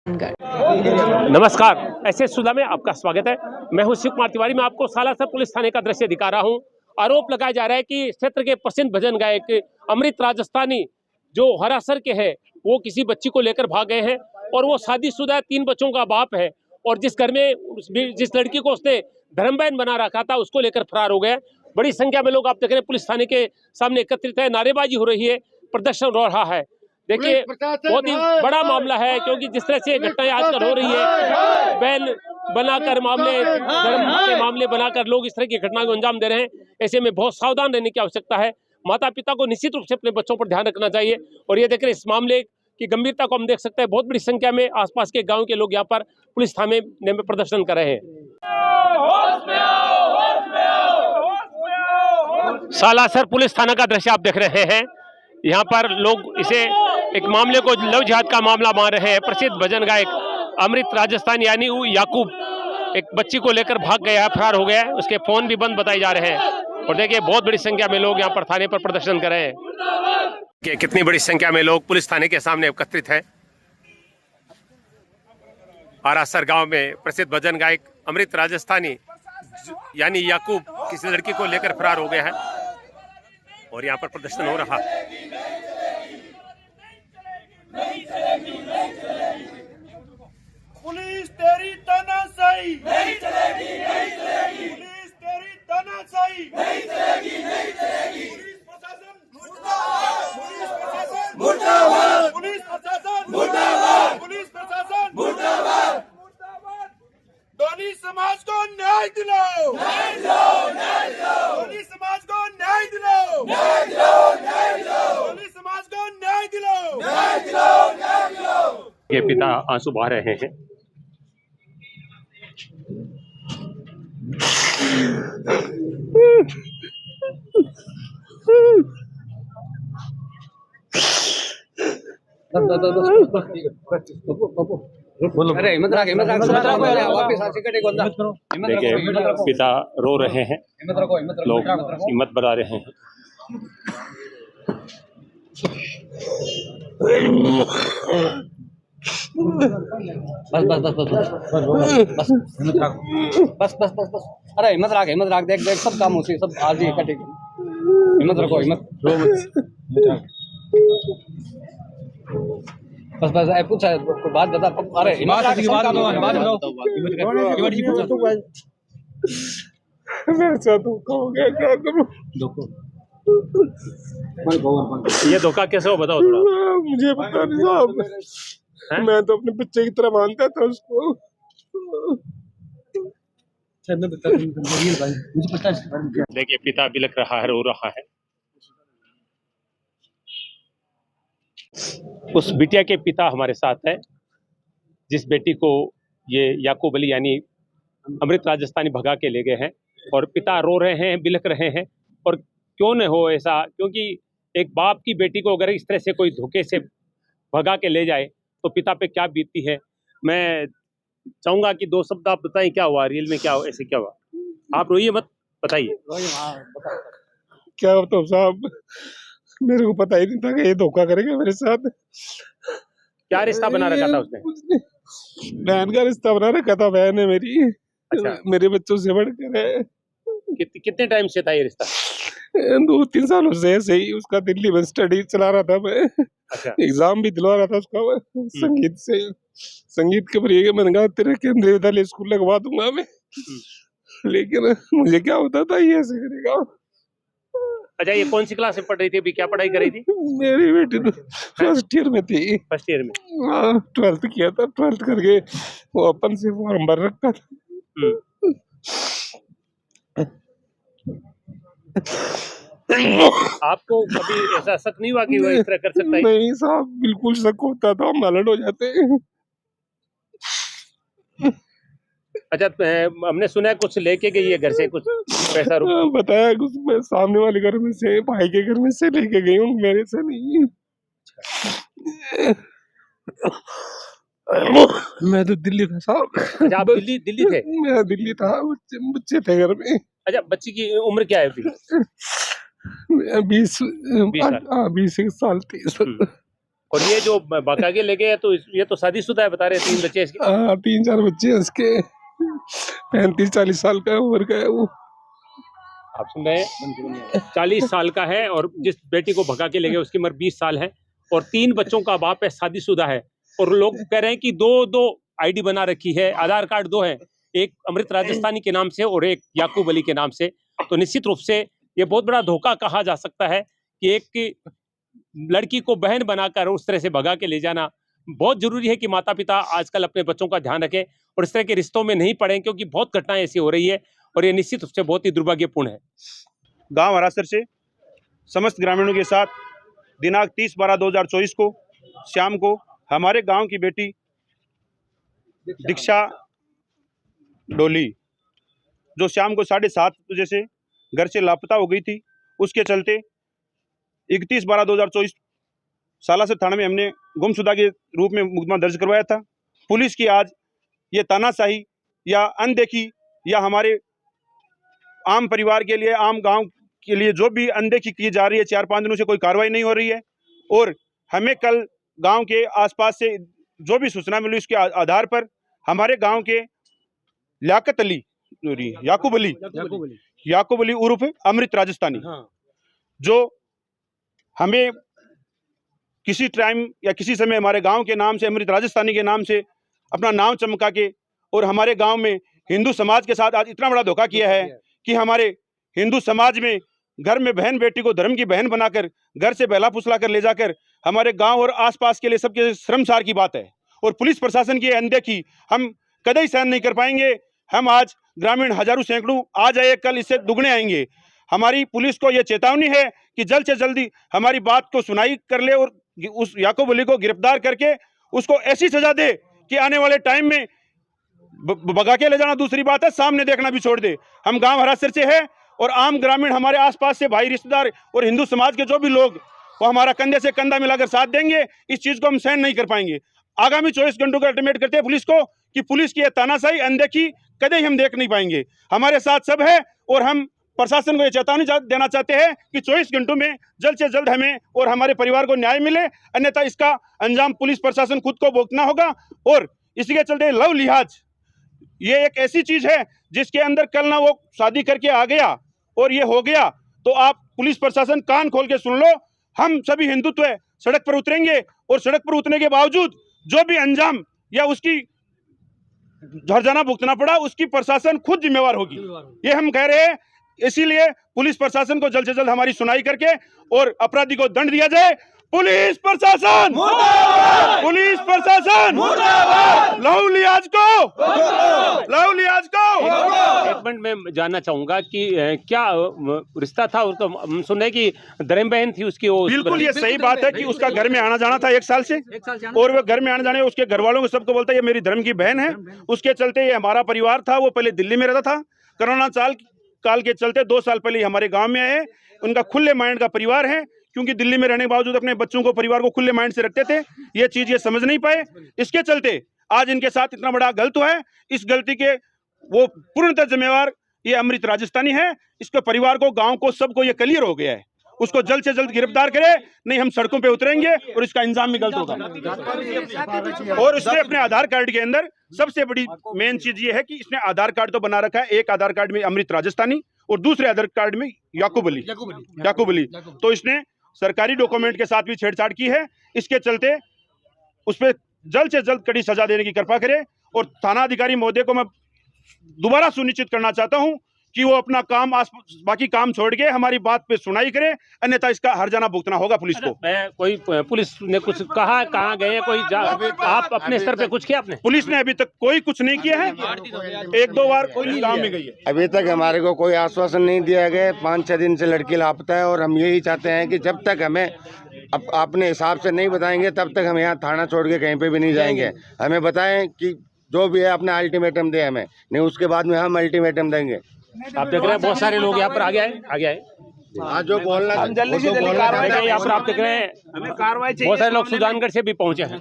नमस्कार, ऐसे सुधा में आपका स्वागत है। मैं हूं शिव कुमार तिवारी। मैं आपको सालासर पुलिस थाने का दृश्य दिखा रहा हूं। आरोप लगाया जा रहा है कि इस क्षेत्र के प्रसिद्ध भजन गायक अमृत राजस्थानी जो हरासर के हैं, वो किसी बच्ची को लेकर भाग गए हैं और वो शादीशुदा 3 बच्चों का बाप है और जिस घर में जिस लड़की को उसने धर्म बहन बना रखा था उसको लेकर फरार हो गए। बड़ी संख्या में लोग आप देख रहे हैं पुलिस थाने के सामने एकत्रित है, नारेबाजी हो रही है, प्रदर्शन हो रहा है। देखिए, बहुत ही बड़ा मामला है क्योंकि जिस तरह से घटनाएं आजकल हो रही है, बैन बनाकर मामले, धर्म के मामले बनाकर लोग इस तरह की घटनाओं को अंजाम दे रहे हैं। ऐसे में बहुत सावधान रहने की आवश्यकता है। माता पिता को निश्चित रूप से अपने बच्चों पर ध्यान रखना चाहिए। और ये देख रहे इस मामले की गंभीरता को हम देख सकते हैं। बहुत बड़ी संख्या में आसपास के गाँव के लोग यहाँ पर पुलिस थाने में प्रदर्शन कर रहे हैं। सालासर पुलिस थाना का दृश्य आप देख रहे हैं। यहाँ पर लोग इसे एक मामले को लव जिहाद का मामला मान रहे हैं। प्रसिद्ध भजन गायक अमृत राजस्थानी यानी याकूब एक बच्ची को लेकर भाग गया है, फरार हो गया है। उसके फोन भी बंद बताए जा रहे हैं। और देखिए, बहुत बड़ी संख्या में लोग यहाँ पर थाने पर प्रदर्शन कर रहे हैं। कितनी बड़ी संख्या में लोग पुलिस थाने के सामने एकत्रित है। हरासर गांव में प्रसिद्ध भजन गायक अमृत राजस्थानी यानी याकूब किसी लड़की को लेकर फरार हो गया है और यहाँ पर प्रदर्शन हो रहा। पुलिस तेरी तानाशाही नहीं चलेगी, नहीं चलेगी। पुलिस तेरी तानाशाही नहीं चलेगी, नहीं चलेगी। पुलिस प्रशासन मुर्दाबाद, पुलिस प्रशासन मुर्दाबाद, पुलिस प्रशासन मुर्दाबाद, पुलिस प्रशासन मुर्दाबाद, मुर्दाबाद। दोनों समाज को न्याय दिलाओ, न्याय दिलाओ, न्याय दिलाओ। दोनों समाज को न्याय दिलाओ, न्याय दिलाओ, न्याय दिलाओ। दोनों समाज को न्याय दिलाओ, न्याय दिलाओ, न्याय दिलाओ। ये पिता आंसू बहा रहे हैं। देखिए, पिता रो रहे हैं, लोग हिम्मत बढ़ा रहे हैं। बस बस बस बस बस बस बस बस बस। अरे हिम्मत रख, देख देख सब काम होते सब आज ही इकट्ठे। हिम्मत रखो, हिम्मत रो मत। बस बस पूछ कोई बात बता। अरे हिम्मत रख, बात मेरे साथ धोखा हो गया, क्या करूं? ये धोखा कैसे हो, बताओ थोड़ा। मुझे पता नहीं साहब, मैं तो अपने बच्चे की तरह मानता था उसको। देखिए, पिता बिलख रहा है, रो रहा है। उस बिटिया के पिता हमारे साथ है जिस बेटी को ये याकूब अली यानी अमृत राजस्थानी भगा के ले गए हैं और पिता रो रहे हैं, बिलख रहे हैं। और क्यों न हो ऐसा, क्योंकि एक बाप की बेटी को अगर इस तरह से कोई धोखे से भगा के ले जाए तो पिता पे क्या बीतती है। मैं चाहूंगा कि 2 शब्द आप बताएं, क्या हुआ रियल में, क्या हुआ, ऐसे क्या हुआ। आप रोइए मत, बताइए। क्या बताऊं साहब, मेरे को पता ही नहीं था कि ये धोखा करेगा मेरे साथ। क्या रिश्ता बना रखा था उसने? बहन का रिश्ता बना रखा था, बहन है मेरी। अच्छा। मेरे बच्चों से बढ़कर है। कितने टाइम से था ये रिश्ता? 2-3 सालों से ऐसे ही। उसका दिल्ली में स्टडी चला रहा था मैं। अच्छा। एग्जाम भी दिलवा रहा था उसका मैं, संगीत से। संगीत के पर मैंने कहा तेरे केंद्रीय विद्यालय स्कूल लगवा दूंगा मैं, लेकिन मुझे क्या होता था ये ऐसे करेगा। अच्छा, ये कौन सी क्लास में पढ़ रही थी, अभी क्या पढ़ाई कर रही थी? मेरी बेटी तो फर्स्ट ईयर में थी। फर्स्ट ईयर में? 12th किया था। 12th करके वो अपन से फॉर्म भर रखा था। आपको कभी ऐसा शक नहीं हुआ कि वो इस तरह कर सकता है? नहीं साहब, बिल्कुल शक होता था, हम अलर्ट हो जाते। अच्छा, हमने सुना है कुछ लेके गई है घर से, कुछ पैसा बताया कुछ सामने वाले घर में से, भाई के घर में से लेके गई हूँ, मेरे से नहीं। मैं तो दिल्ली था साहब। अच्छा, आप दिल्ली थे? मैं दिल्ली था, बच्चे थे घर में। अच्छा, बच्ची की उम्र क्या है अभी? 20 साल 30। और ये जो भगा के ले गए तो ये तो शादीशुदा है बता रहे, 3 बच्चे इसके। हाँ 3-4 बच्चे हैं उसके, 35-40 साल का उम्र का है वो। आप सुन रहे हैं, 40 साल का है और जिस बेटी को भगा के ले गए उसकी उम्र 20 साल है और 3 बच्चों का बाप है, शादीशुदा है। और लोग कह रहे हैं कि दो आईडी बना रखी है, आधार कार्ड 2 है, एक अमृत राजस्थानी के नाम से और एक याकूब अली के नाम से। तो निश्चित रूप से ये बहुत बड़ा धोखा कहा जा सकता है कि एक लड़की को बहन बनाकर उस तरह से भगा के ले जाना। बहुत जरूरी है कि माता पिता आजकल अपने बच्चों का ध्यान रखें और इस तरह के रिश्तों में नहीं पड़ें, क्योंकि बहुत घटनाएं ऐसी हो रही है और ये निश्चित रूप से बहुत ही दुर्भाग्यपूर्ण है। गांव हरासर से समस्त ग्रामीणों के साथ दिनांक 30/12/2024 को शाम को हमारे गांव की बेटी दीक्षा डोली, जो शाम को 7:30 बजे से घर से लापता हो गई थी, उसके चलते 31/12/2024 सालासर थाने में हमने गुमशुदा के रूप में मुकदमा दर्ज करवाया था। पुलिस की आज ये तानाशाही या अनदेखी या हमारे आम परिवार के लिए, आम गांव के लिए जो भी अनदेखी की जा रही है, 4-5 दिनों से कोई कार्रवाई नहीं हो रही है। और हमें कल गांव के आसपास से जो भी सूचना मिली उसके आधार पर हमारे गांव के याकूब अली उर्फ अमृत राजस्थानी, जो हमें किसी टाइम या किसी समय हमारे गांव के नाम से, अमृत राजस्थानी के नाम से अपना नाम चमका के और हमारे गांव में हिंदू समाज के साथ आज इतना बड़ा धोखा किया है कि हमारे हिंदू समाज में घर में बहन बेटी को धर्म की बहन बनाकर घर से बहला फुसला कर ले जाकर हमारे गांव और आसपास के लिए सबके शर्मसार की बात है। और पुलिस प्रशासन की अनदेखी हम कतई सहन नहीं कर पाएंगे। हम आज ग्रामीण हजारों सैकड़ों आज आए, कल इससे दुगने आएंगे। हमारी पुलिस को यह चेतावनी है कि जल्द से जल्दी हमारी बात को सुनाई कर ले और उस याकूब अली को गिरफ्तार करके उसको ऐसी सजा दे कि आने वाले टाइम में भगा के ले जाना दूसरी बात है, सामने देखना भी छोड़ दे। हम गांव हरासर से है और आम ग्रामीण हमारे आसपास से भाई रिश्तेदार और हिंदू समाज के जो भी लोग वो हमारा कंधे से कंधा मिलाकर साथ देंगे। इस चीज को हम सहन नहीं कर पाएंगे। आगामी 24 घंटों का अल्टीमेट करते हैं पुलिस को कि पुलिस की तानाशाही अनदेखी कदे हम देख नहीं पाएंगे। हमारे साथ सब है और हम प्रशासन को यह चेतावनी देना चाहते हैं कि 24 घंटों में जल्द से जल्द हमें और हमारे परिवार को न्याय मिले, अन्यथा इसका अंजाम पुलिस प्रशासन खुद को भुगतना होगा। और इसी के चलते लव लिहाज ये एक ऐसी चीज है जिसके अंदर कल ना वो शादी करके आ गया और ये हो गया, तो आप पुलिस प्रशासन कान खोल के सुन लो। हम सभी हिंदुत्व सड़क पर उतरेंगे और सड़क पर उतरने के बावजूद जो भी अंजाम या उसकी हर्जाना भुगतना पड़ा उसकी प्रशासन खुद जिम्मेवार होगी, ये हम कह रहे हैं। इसीलिए पुलिस प्रशासन को जल्द से जल्द हमारी सुनाई करके और अपराधी को दंड दिया जाए। पुलिस प्रशासन मुर्दाबाद, पुलिस प्रशासन मुर्दाबाद, लव लिहाज को। एक मिनट में जानना चाहूंगा कि क्या रिश्ता था उसका? हम सुन रहे कि धर्म बहन थी उसकी। बिल्कुल ये सही बात है कि उसका घर में आना जाना था 1 साल से और वो घर में आना जाने उसके घर वालों को सबको बोलता है ये मेरी धर्म की बहन है। उसके चलते ये हमारा परिवार था, वो पहले दिल्ली में रहता था। कोरोना काल के चलते 2 साल पहले हमारे गाँव में आए। उनका खुले माइंड का परिवार है, क्योंकि दिल्ली में रहने के बावजूद अपने बच्चों को, परिवार को खुले माइंड से रखते थे। ये चीज ये समझ नहीं पाए, इसके चलते आज इनके साथ इतना बड़ा गलत हुआ है। इस गलती के वो पूर्णतः जिम्मेवार ये अमृत राजस्थानी है। इसके परिवार को, गांव को, सबको ये क्लियर हो गया है। उसको जल्द से जल्द गिरफ्तार करे, नहीं हम सड़कों पे उतरेंगे और इसका इंजाम भी गलत होगा। और उसने अपने आधार कार्ड के अंदर सबसे बड़ी मेन चीज ये है कि इसने आधार कार्ड तो बना रखा है, एक आधार कार्ड में अमृत राजस्थानी और दूसरे आधार कार्ड में याकूब अली। तो इसने सरकारी डॉक्यूमेंट के साथ भी छेड़छाड़ की है। इसके चलते उस पर जल्द से जल्द कड़ी सजा देने की कृपा करे। और थाना अधिकारी महोदय को मैं दोबारा सुनिश्चित करना चाहता हूं कि वो अपना काम, बाकी काम छोड़ के हमारी बात पे सुनाई करे, अन्यथा इसका हर्जाना भुगतना होगा पुलिस को। कोई पुलिस ने कुछ कहा, कहाँ गए कोई आप अपने स्तर पे कुछ किया आपने? पुलिस ने अभी तक कोई कुछ नहीं किया है, 1-2 बार कोई गाँव में गई है। अभी तक हमारे को कोई आश्वासन नहीं दिया गया। 5-6 दिन से लड़की लापता है और हम यही चाहते हैं कि जब तक हमें अपने हिसाब से नहीं बताएंगे तब तक हम यहाँ थाना छोड़ के कहीं पे भी नहीं जाएंगे। हमें बताएं कि जो भी है अपना अल्टीमेटम दे हमें, नहीं उसके बाद में हम अल्टीमेटम देंगे। आप देख रहे हैं बहुत सारे लोग यहाँ पर आगे आए। हाँ जो बोलना यहाँ पर आप देख रहे हैं बहुत सारे लोग सुजानगढ़ से भी पहुंचे हैं।